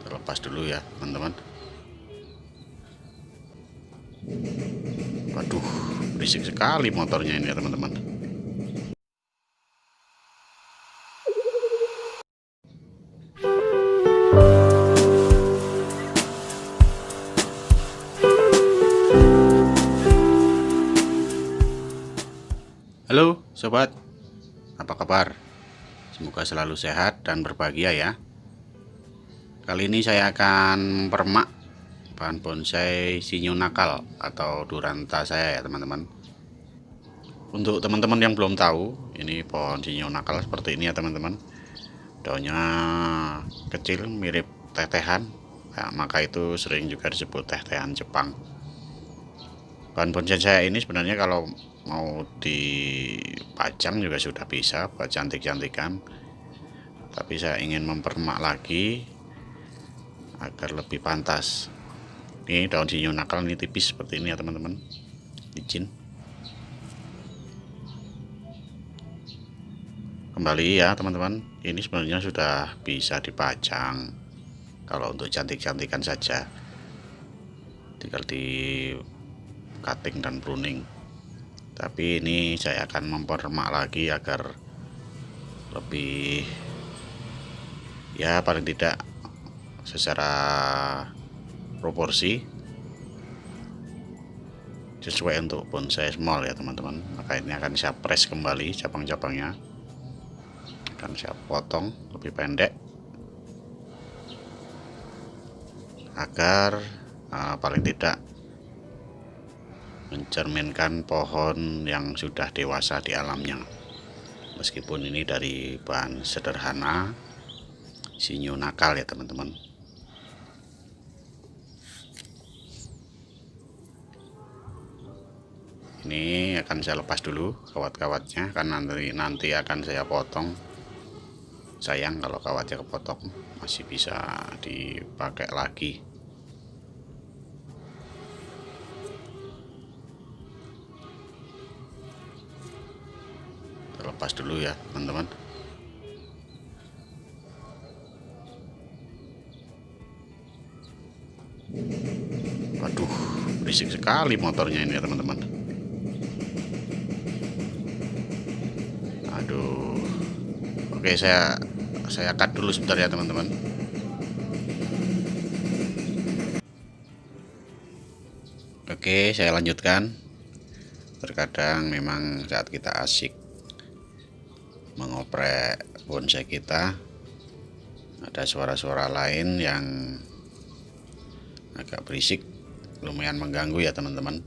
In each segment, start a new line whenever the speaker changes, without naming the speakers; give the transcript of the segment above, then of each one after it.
Terlepas dulu ya teman-teman. Waduh, berisik sekali motornya ini ya teman-teman. Halo sobat, apa kabar? Semoga selalu sehat dan berbahagia ya. Kali ini saya akan mempermak bahan bonsai sinyo nakal atau duranta saya ya teman-teman. Untuk teman-teman yang belum tahu, ini pohon sinyo nakal seperti ini ya teman-teman. Daunnya kecil mirip tetehan, ya, maka itu sering juga disebut tetehan Jepang. Bahan bonsai saya ini sebenarnya kalau mau dipajang juga sudah bisa buat cantik-cantikan, tapi saya ingin mempermak lagi agar lebih pantas. Ini daun sinyo nakal ini tipis seperti ini ya teman-teman, licin. Kembali ya teman-teman, ini sebenarnya sudah bisa dipajang kalau untuk cantik-cantikan saja, tinggal di cutting dan pruning. Tapi ini saya akan mempermak lagi agar lebih, ya paling tidak secara proporsi sesuai untuk bonsai small ya teman-teman. Maka ini akan saya press kembali cabang-cabangnya, akan saya potong lebih pendek agar paling tidak mencerminkan pohon yang sudah dewasa di alamnya. Meskipun ini dari bahan sederhana sinyo nakal ya teman-teman. Ini akan saya lepas dulu kawat-kawatnya, kan nanti akan saya potong. Sayang kalau kawatnya kepotong, masih bisa dipakai lagi. Terlepas dulu ya teman-teman. Waduh, berisik sekali motornya ini ya teman-teman. Aduh. Oke, saya cut dulu sebentar ya teman-teman. Oke, saya lanjutkan. Terkadang memang saat kita asik mengoprek bonsai kita, ada suara-suara lain yang agak berisik, lumayan mengganggu ya teman-teman.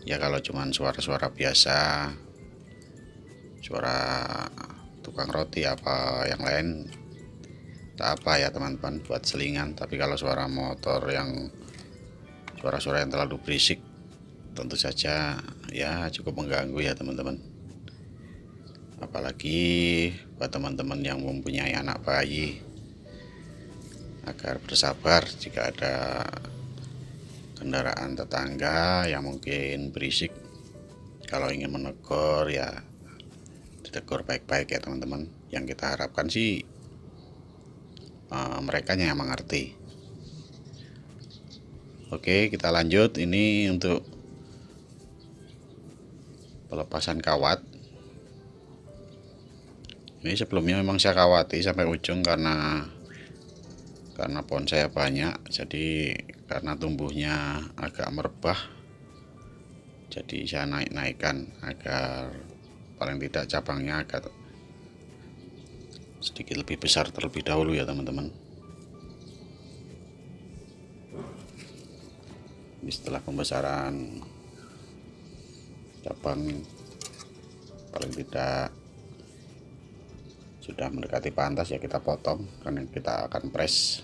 Ya kalau cuman suara-suara biasa, suara tukang roti apa yang lain, tak apa ya teman-teman, buat selingan. Tapi kalau suara motor yang suara-suara yang terlalu berisik, tentu saja ya cukup mengganggu ya teman-teman. Apalagi buat teman-teman yang mempunyai anak bayi, agar bersabar jika ada kendaraan tetangga yang mungkin berisik. Kalau ingin menegur ya ditegur baik-baik ya teman-teman. Yang kita harapkan sih mereka yang mengerti. Oke, kita lanjut. Ini untuk pelepasan kawat. Ini sebelumnya memang saya kawati sampai ujung karena pohon saya banyak, jadi karena tumbuhnya agak merebah, jadi saya naik-naikkan agar paling tidak cabangnya agak sedikit lebih besar terlebih dahulu ya teman-teman. Setelah pembesaran cabang paling tidak sudah mendekati pantas ya kita potong, karena kita akan press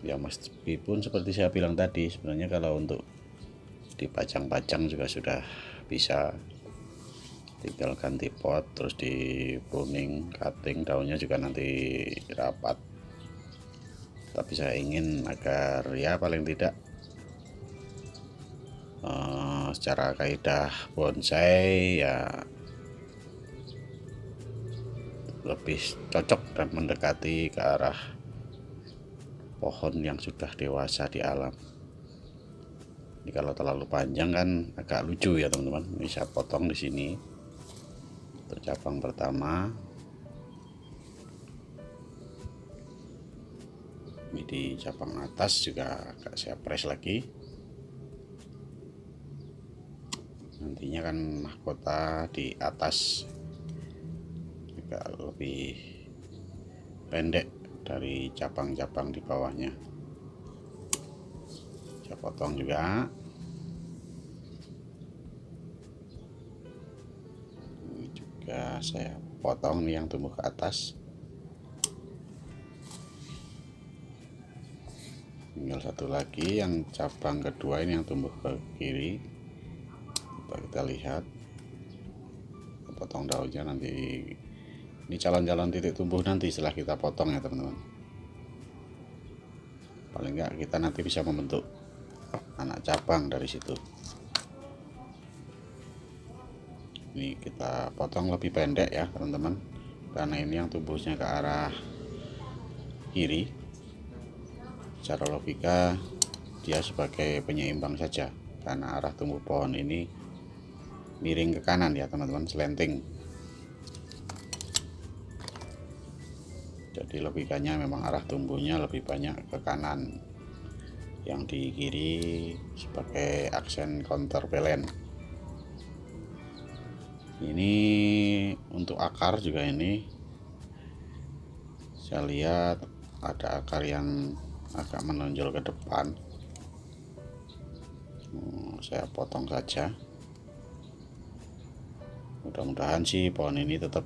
ya. Meskipun seperti saya bilang tadi, sebenarnya kalau untuk dipajang-pajang juga sudah bisa, tinggal ganti pot terus di pruning, cutting, daunnya juga nanti rapat. Tapi saya ingin agar ya paling tidak secara kaidah bonsai ya lebih cocok dan mendekati ke arah pohon yang sudah dewasa di alam. Ini kalau terlalu panjang kan agak lucu ya teman-teman. Ini saya potong di sini untuk cabang pertama. Ini di cabang atas juga agak saya press lagi. Nantinya kan mahkota di atas agak lebih pendek dari cabang-cabang di bawahnya. Saya potong juga. Ini juga saya potong nih yang tumbuh ke atas. Tinggal satu lagi yang cabang kedua ini yang tumbuh ke kiri. Coba kita lihat. Kita potong daunnya nanti. Ini calon-calon titik tumbuh nanti setelah kita potong ya teman-teman. Paling enggak kita nanti bisa membentuk anak cabang dari situ. Ini kita potong lebih pendek ya teman-teman, karena ini yang tumbuhnya ke arah kiri. Secara logika dia sebagai penyeimbang saja, karena arah tumbuh pohon ini miring ke kanan ya teman-teman, slanting. Jadi logikanya memang arah tumbuhnya lebih banyak ke kanan, yang di kiri sebagai aksen counterbalance. Ini untuk akar juga, ini saya lihat ada akar yang agak menonjol ke depan. Saya potong saja. Mudah-mudahan sih pohon ini tetap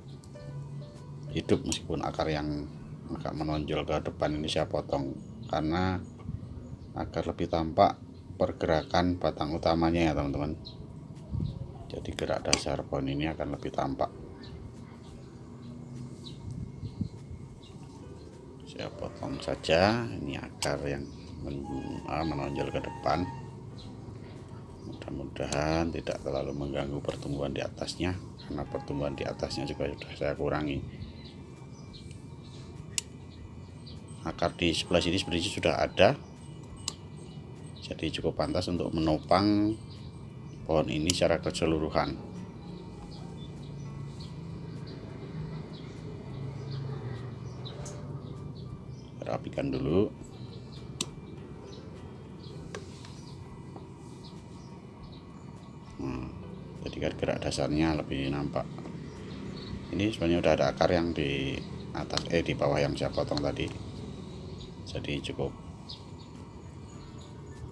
hidup meskipun akar yang agak menonjol ke depan ini saya potong, karena agar lebih tampak pergerakan batang utamanya ya teman-teman. Jadi gerak dasar pohon ini akan lebih tampak. Saya potong saja. Ini akar yang menonjol ke depan. Mudah-mudahan tidak terlalu mengganggu pertumbuhan di atasnya, karena pertumbuhan di atasnya juga sudah saya kurangi. Akar di sebelah sini sebenarnya sudah ada, jadi cukup pantas untuk menopang pohon ini secara keseluruhan. Rapikan dulu. Jadi gerak dasarnya lebih nampak. Ini sebenarnya udah ada akar yang di atas di bawah yang saya potong tadi, jadi cukup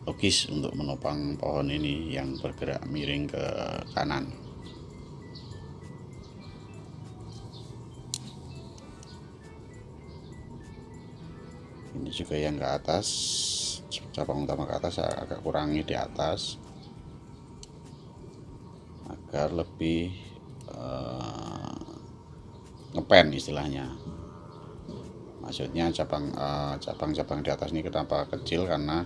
logis untuk menopang pohon ini yang bergerak miring ke kanan. Ini juga yang ke atas, cabang utama ke atas saya agak kurangi di atas agar lebih ngepen istilahnya. Maksudnya cabang-cabang di atas ini kenapa kecil, karena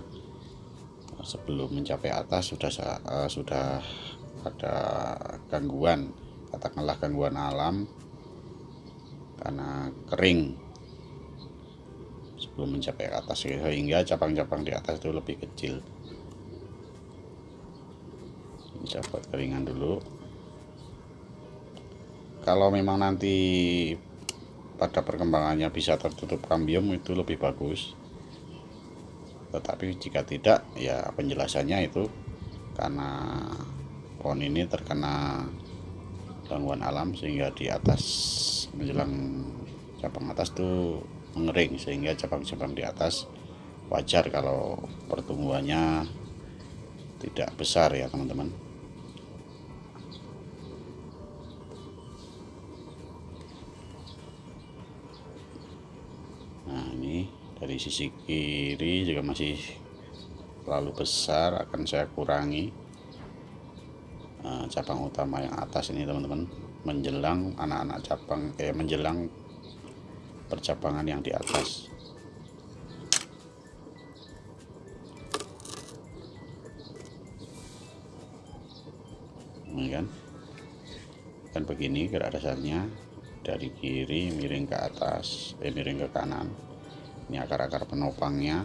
sebelum mencapai atas sudah ada gangguan, katakanlah gangguan alam karena kering sebelum mencapai atas, sehingga cabang-cabang di atas itu lebih kecil. Ini saya buat keringan dulu. Kalau memang nanti pada perkembangannya bisa tertutup kambium itu lebih bagus, tetapi jika tidak ya penjelasannya itu karena pohon ini terkena gangguan alam sehingga di atas menjelang cabang atas tuh mengering, sehingga cabang-cabang di atas wajar kalau pertumbuhannya tidak besar ya teman-teman. Nah ini dari sisi kiri juga masih terlalu besar, akan saya kurangi cabang utama yang atas ini teman-teman, menjelang anak-anak cabang menjelang percabangan yang di atas. Ini kan begini gerak dasarnya. dari kiri miring ke atas, miring ke kanan. Ini akar-akar penopangnya.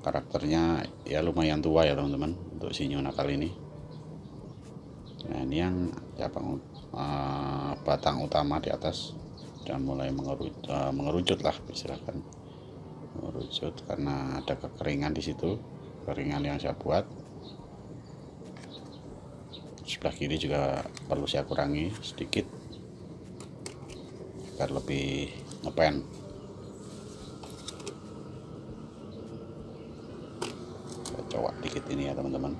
Karakternya ya lumayan tua ya teman-teman untuk sinyo nakal ini. Nah ini yang cabang batang utama di atas sudah mulai mengerucut lah, istilahkan mengerucut karena ada kekeringan di situ, kekeringan yang saya buat. Sebelah kiri juga perlu saya kurangi sedikit agar lebih ngepen. Saya coba dikit ini ya teman-teman.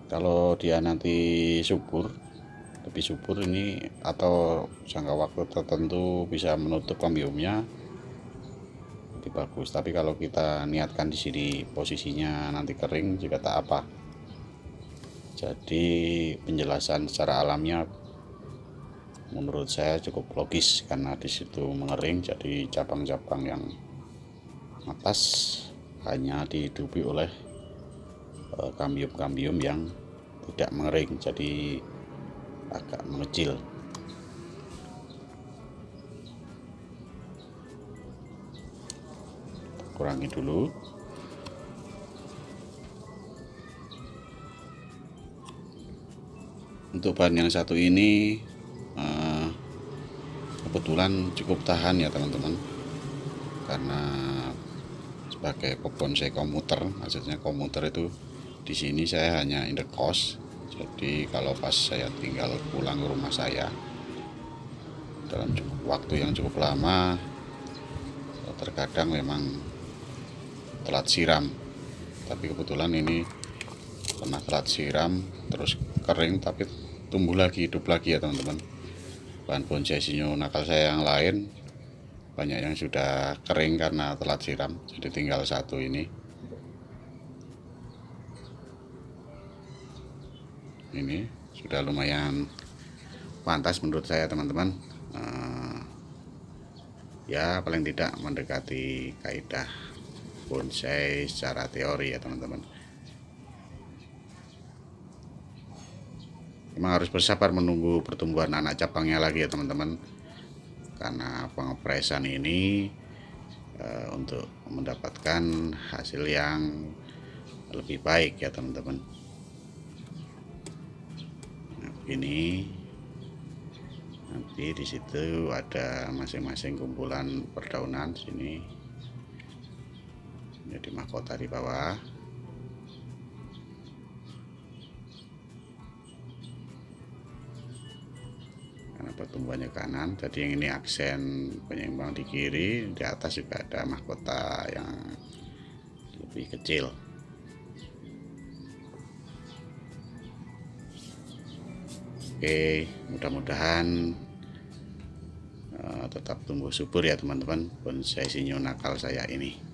Kalau dia nanti subur, lebih subur ini atau jangka waktu tertentu bisa menutup kambiumnya, lebih bagus. Tapi kalau kita niatkan di sini posisinya nanti kering juga tak apa. Jadi penjelasan secara alamnya menurut saya cukup logis karena di situ mengering, jadi cabang-cabang yang atas hanya dihidupi oleh kambium-kambium yang tidak mengering, jadi agak mengecil. Kurangi dulu. Untuk bahan yang satu ini kebetulan cukup tahan ya teman-teman, karena sebagai pebonsai komuter, maksudnya komuter itu di sini saya hanya indekos. Jadi kalau pas saya tinggal pulang ke rumah saya dalam waktu yang cukup lama, terkadang memang telat siram. Tapi kebetulan ini pernah telat siram terus kering tapi tumbuh lagi, hidup lagi ya teman-teman. Bahan bonsai sinyo nakal saya yang lain banyak yang sudah kering karena telat siram, jadi tinggal satu ini. Ini sudah lumayan pantas menurut saya teman-teman. Ya paling tidak mendekati kaidah bonsai secara teori ya teman-teman. Memang harus bersabar menunggu pertumbuhan anak cabangnya lagi ya teman-teman, karena pengepresan ini untuk mendapatkan hasil yang lebih baik ya teman-teman. Nah, begini nanti di situ ada masing-masing kumpulan perdaunan sini, jadi mahkota di bawah. Karena pertumbuhannya kanan, jadi yang ini aksen penyeimbang di kiri, di atas juga ada mahkota yang lebih kecil. Oke, mudah-mudahan tetap tumbuh subur ya teman-teman bonsai sinyo nakal saya ini.